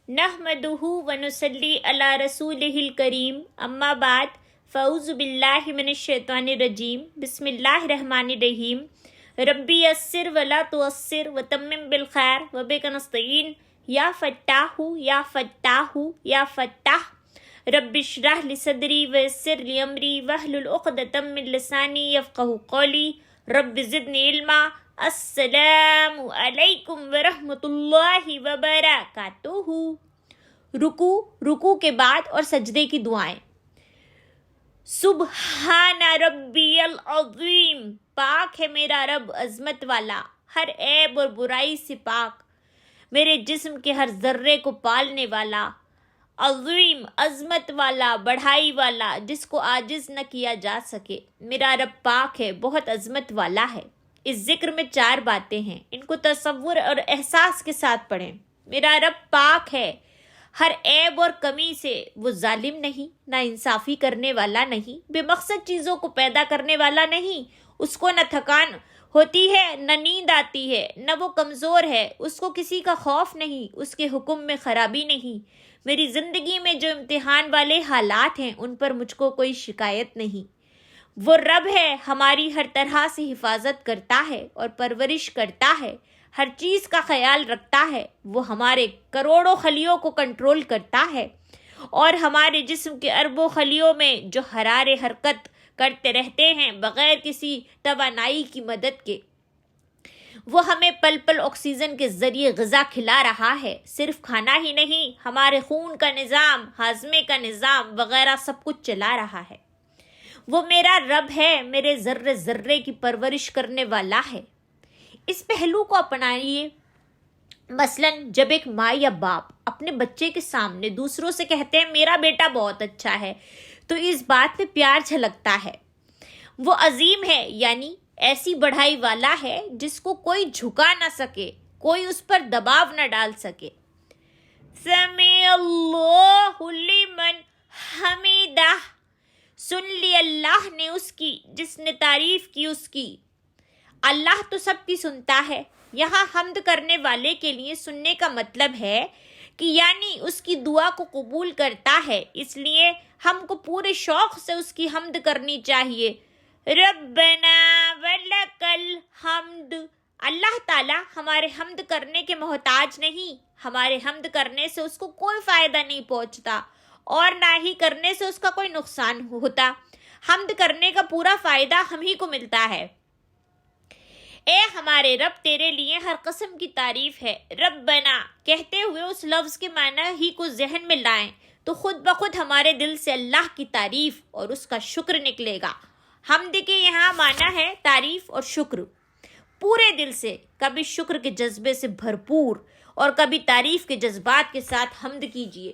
نحمدہ ونصلی علی رسولہ الکریم اما بعد فاعوذ باللہ من الشیطان الرجیم بسم اللہ الرحمن الرحیم ربی یسر ولا تعسر وتمم بالخیر وبک نستعین یا فتاح یا فتاح یا فتاح رب اشرح لی صدری ویسر لی امری واحلل عقدۃ من لسانی یفقہوا قولی رب زدنی علما۔ السلام علیکم ورحمۃ اللہ وبرکاتہ۔ رکوع کے بعد اور سجدے کی دعائیں۔ سبحان ربی العظیم، پاک ہے میرا رب عظمت والا، ہر عیب اور برائی سے پاک، میرے جسم کے ہر ذرے کو پالنے والا، عظیم عظمت والا، بڑھائی والا، جس کو عاجز نہ کیا جا سکے۔ میرا رب پاک ہے، بہت عظمت والا ہے۔ اس ذکر میں 4 باتیں ہیں، ان کو تصور اور احساس کے ساتھ پڑھیں۔ میرا رب پاک ہے ہر عیب اور کمی سے، وہ ظالم نہیں، نہ انصافی کرنے والا نہیں، بے مقصد چیزوں کو پیدا کرنے والا نہیں، اس کو نہ تھکان ہوتی ہے نہ نیند آتی ہے، نہ وہ کمزور ہے، اس کو کسی کا خوف نہیں، اس کے حکم میں خرابی نہیں۔ میری زندگی میں جو امتحان والے حالات ہیں ان پر مجھ کو کوئی شکایت نہیں۔ وہ رب ہے، ہماری ہر طرح سے حفاظت کرتا ہے اور پرورش کرتا ہے، ہر چیز کا خیال رکھتا ہے۔ وہ ہمارے کروڑوں خلیوں کو کنٹرول کرتا ہے اور ہمارے جسم کے اربوں خلیوں میں جو حرارے حرکت کرتے رہتے ہیں بغیر کسی توانائی کی مدد کے، وہ ہمیں پل پل آکسیجن کے ذریعے غذا کھلا رہا ہے۔ صرف کھانا ہی نہیں، ہمارے خون کا نظام، ہاضمے کا نظام وغیرہ سب کچھ چلا رہا ہے۔ وہ میرا رب ہے، میرے ذرے ذرے کی پرورش کرنے والا ہے۔ اس پہلو کو اپنائیے۔ مثلاً جب ایک ماں یا باپ اپنے بچے کے سامنے دوسروں سے کہتے ہیں میرا بیٹا بہت اچھا ہے، تو اس بات میں پیار جھلکتا ہے۔ وہ عظیم ہے، یعنی ایسی بڑھائی والا ہے جس کو کوئی جھکا نہ سکے، کوئی اس پر دباؤ نہ ڈال سکے۔ سمیع اللہ لمن حمیدہ، سن لی اللہ نے اس کی جس نے تعریف کی اس کی۔ اللہ تو سب کی سنتا ہے۔ یہاں حمد کرنے والے کے لیے سننے کا مطلب ہے کہ یعنی اس کی دعا کو قبول کرتا ہے، اس لیے ہم کو پورے شوق سے اس کی حمد کرنی چاہیے۔ ربنا ولک الحمد، اللہ تعالیٰ ہمارے حمد کرنے کے محتاج نہیں، ہمارے حمد کرنے سے اس کو کوئی فائدہ نہیں پہنچتا اور نہ ہی کرنے سے اس کا کوئی نقصان ہوتا۔ حمد کرنے کا پورا فائدہ ہم ہی کو ملتا ہے۔ اے ہمارے رب، تیرے لیے ہر قسم کی تعریف ہے۔ ربنا کہتے ہوئے اس لفظ کے معنی ہی کو ذہن میں لائیں تو خود بخود ہمارے دل سے اللہ کی تعریف اور اس کا شکر نکلے گا۔ حمد کے یہاں معنی ہے تعریف اور شکر، پورے دل سے، کبھی شکر کے جذبے سے بھرپور اور کبھی تعریف کے جذبات کے ساتھ حمد کیجیے۔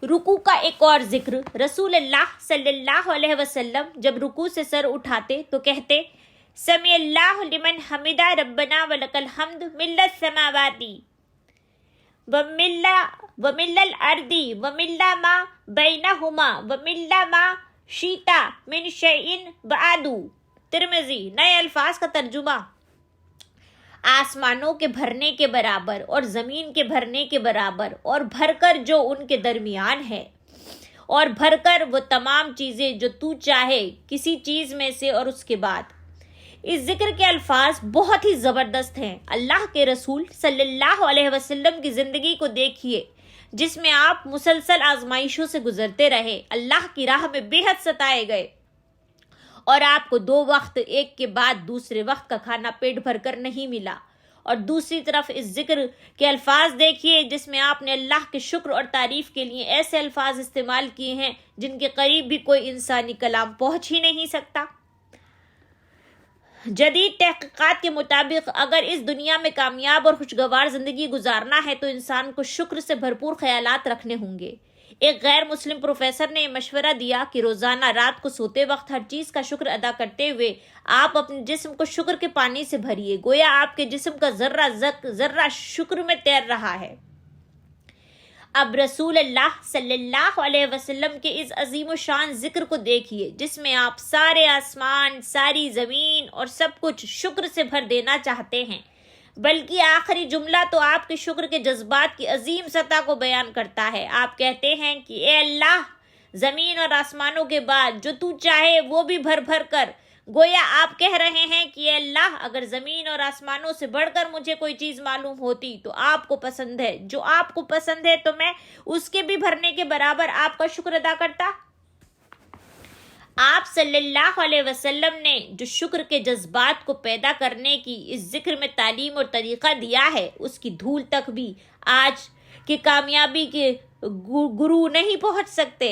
رکوع کا ایک اور ذکر۔ رسول اللہ صلی اللہ علیہ وسلم جب رکوع سے سر اٹھاتے تو کہتے سمیع اللہ لمن حمدہ ربنا ولک الحمد مل السماوات ومل الارض ومل ما بینہما ومل ما شئت من شیء بعد۔ ترمذی۔ نئے الفاظ کا ترجمہ۔ آسمانوں کے بھرنے کے برابر اور زمین کے بھرنے کے برابر اور بھر کر جو ان کے درمیان ہے، اور بھر کر وہ تمام چیزیں جو تو چاہے کسی چیز میں سے، اور اس کے بعد۔ اس ذکر کے الفاظ بہت ہی زبردست ہیں۔ اللہ کے رسول صلی اللہ علیہ وسلم کی زندگی کو دیکھیے جس میں آپ مسلسل آزمائشوں سے گزرتے رہے، اللہ کی راہ میں بے حد ستائے گئے، اور آپ کو 2 وقت ایک کے بعد دوسرے وقت کا کھانا پیٹ بھر کر نہیں ملا۔ اور دوسری طرف اس ذکر کے الفاظ دیکھیے جس میں آپ نے اللہ کے شکر اور تعریف کے لیے ایسے الفاظ استعمال کیے ہیں جن کے قریب بھی کوئی انسانی کلام پہنچ ہی نہیں سکتا۔ جدید تحقیقات کے مطابق اگر اس دنیا میں کامیاب اور خوشگوار زندگی گزارنا ہے تو انسان کو شکر سے بھرپور خیالات رکھنے ہوں گے۔ ایک غیر مسلم پروفیسر نے یہ مشورہ دیا کہ روزانہ رات کو سوتے وقت ہر چیز کا شکر ادا کرتے ہوئے آپ اپنے جسم کو شکر کے پانی سے بھریے، گویا آپ کے جسم کا ذرہ شکر میں تیر رہا ہے۔ اب رسول اللہ صلی اللہ علیہ وسلم کے اس عظیم و شان ذکر کو دیکھیے جس میں آپ سارے آسمان، ساری زمین اور سب کچھ شکر سے بھر دینا چاہتے ہیں۔ بلکہ آخری جملہ تو آپ کے شکر کے جذبات کی عظیم سطح کو بیان کرتا ہے۔ آپ کہتے ہیں کہ اے اللہ، زمین اور آسمانوں کے بعد جو تو چاہے وہ بھی بھر بھر کر، گویا آپ کہہ رہے ہیں کہ اے اللہ، اگر زمین اور آسمانوں سے بڑھ کر مجھے کوئی چیز معلوم ہوتی تو آپ کو پسند ہے، جو آپ کو پسند ہے تو میں اس کے بھی بھرنے کے برابر آپ کا شکر ادا کرتا۔ آپ صلی اللہ علیہ وسلم نے جو شکر کے جذبات کو پیدا کرنے کی اس ذکر میں تعلیم اور طریقہ دیا ہے، اس کی دھول تک بھی آج کے کامیابی کے گرو نہیں پہنچ سکتے۔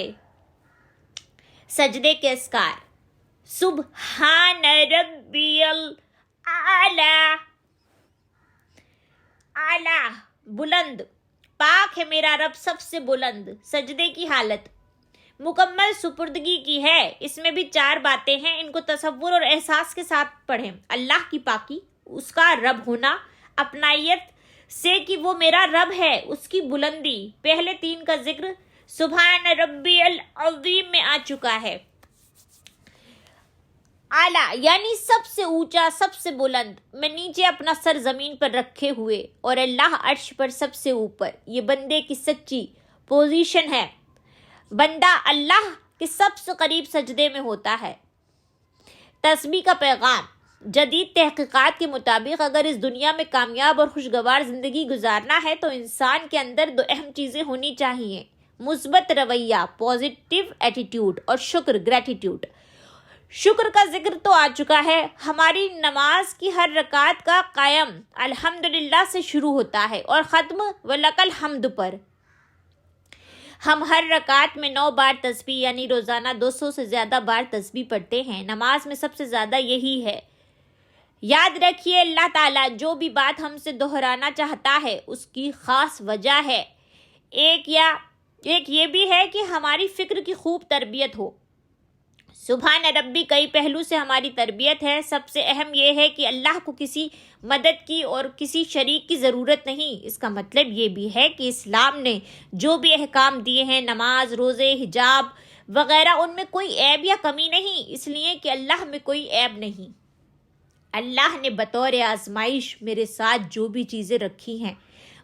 سجدے کے اذکار: سبحان ربی الاعلی، اعلی بلند، پاک ہے میرا رب سب سے بلند۔ سجدے کی حالت مکمل سپردگی کی ہے۔ اس میں بھی 4 باتیں ہیں، ان کو تصور اور احساس کے ساتھ پڑھیں۔ اللہ کی پاکی، اس کا رب ہونا، اپنائیت سے کہ وہ میرا رب ہے، اس کی بلندی۔ پہلے 3 کا ذکر سبحان ربی العظیم میں آ چکا ہے۔ اعلیٰ یعنی سب سے اونچا، سب سے بلند۔ میں نیچے اپنا سر زمین پر رکھے ہوئے اور اللہ عرش پر سب سے اوپر۔ یہ بندے کی سچی پوزیشن ہے۔ بندہ اللہ کے سب سے قریب سجدے میں ہوتا ہے۔ تسبیح کا پیغام: جدید تحقیقات کے مطابق اگر اس دنیا میں کامیاب اور خوشگوار زندگی گزارنا ہے تو انسان کے اندر 2 اہم چیزیں ہونی چاہیے: مثبت رویہ، پازیٹیو ایٹیٹیوڈ، اور شکر، گریٹیٹیوڈ۔ شکر کا ذکر تو آ چکا ہے۔ ہماری نماز کی ہر رکعت کا قیام الحمدللہ سے شروع ہوتا ہے اور ختم وَلَکَ الْحَمْدُ پر۔ ہم ہر رکعت میں 9 بار تسبیح یعنی روزانہ 200 سے زیادہ بار تسبیح پڑھتے ہیں۔ نماز میں سب سے زیادہ یہی ہے۔ یاد رکھیے، اللہ تعالیٰ جو بھی بات ہم سے دہرانا چاہتا ہے اس کی خاص وجہ ہے۔ ایک یہ بھی ہے کہ ہماری فکر کی خوب تربیت ہو۔ سبحان ربی کئی پہلو سے ہماری تربیت ہے۔ سب سے اہم یہ ہے کہ اللہ کو کسی مدد کی اور کسی شریک کی ضرورت نہیں۔ اس کا مطلب یہ بھی ہے کہ اسلام نے جو بھی احکام دیے ہیں، نماز، روزے، حجاب وغیرہ، ان میں کوئی عیب یا کمی نہیں، اس لیے کہ اللہ میں کوئی عیب نہیں۔ اللہ نے بطور آزمائش میرے ساتھ جو بھی چیزیں رکھی ہیں،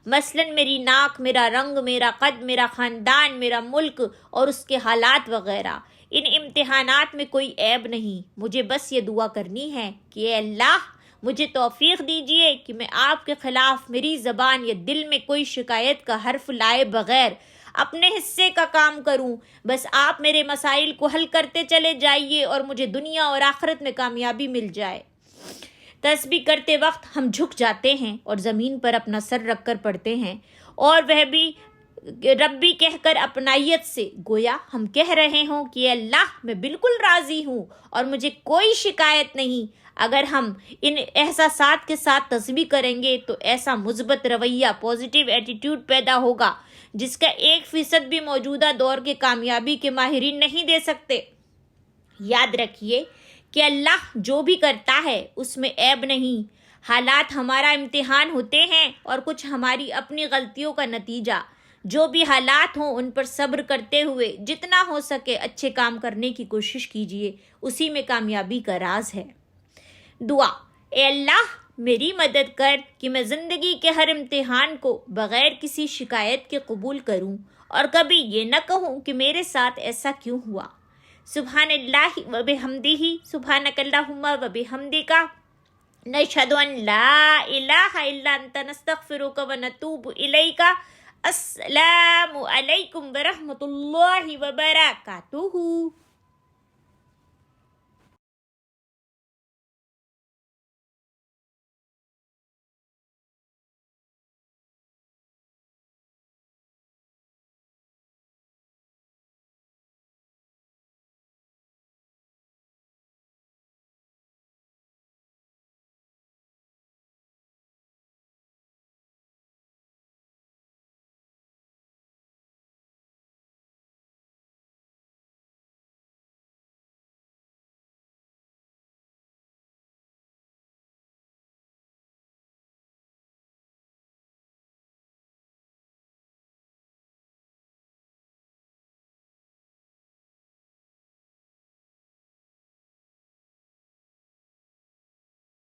مثلا میری ناک، میرا رنگ، میرا قد، میرا خاندان، میرا ملک اور اس کے حالات وغیرہ، ان امتحانات میں کوئی عیب نہیں۔ مجھے بس یہ دعا کرنی ہے کہ اے اللہ، مجھے توفیق دیجیے کہ میں آپ کے خلاف میری زبان یا دل میں کوئی شکایت کا حرف لائے بغیر اپنے حصے کا کام کروں۔ بس آپ میرے مسائل کو حل کرتے چلے جائیے اور مجھے دنیا اور آخرت میں کامیابی مل جائے۔ تسبیح کرتے وقت ہم جھک جاتے ہیں اور زمین پر اپنا سر رکھ کر پڑھتے ہیں، اور وہ بھی ربی کہہ کر اپنائیت سے، گویا ہم کہہ رہے ہوں کہ اللہ، میں بالکل راضی ہوں اور مجھے کوئی شکایت نہیں۔ اگر ہم ان احساسات کے ساتھ تسبیح کریں گے تو ایسا مثبت رویہ، پازیٹیو ایٹیٹیوڈ پیدا ہوگا جس کا 1% بھی موجودہ دور کے کامیابی کے ماہرین نہیں دے سکتے۔ یاد رکھیے کہ اللہ جو بھی کرتا ہے اس میں عیب نہیں۔ حالات ہمارا امتحان ہوتے ہیں اور کچھ ہماری اپنی غلطیوں کا نتیجہ۔ جو بھی حالات ہوں ان پر صبر کرتے ہوئے جتنا ہو سکے اچھے کام کرنے کی کوشش کیجیے، اسی میں کامیابی کا راز ہے۔ دعا: اے اللہ، میری مدد کر کہ میں زندگی کے ہر امتحان کو بغیر کسی شکایت کے قبول کروں اور کبھی یہ نہ کہوں کہ میرے ساتھ ایسا کیوں ہوا۔ سبحان اللہ و بحمدہ، سبحانک اللہم و بحمدک، نشہد ان لا الہ الا انت، نستغفرک و نتوب الیک۔ السلام علیکم ورحمۃ اللہ وبرکاتہ۔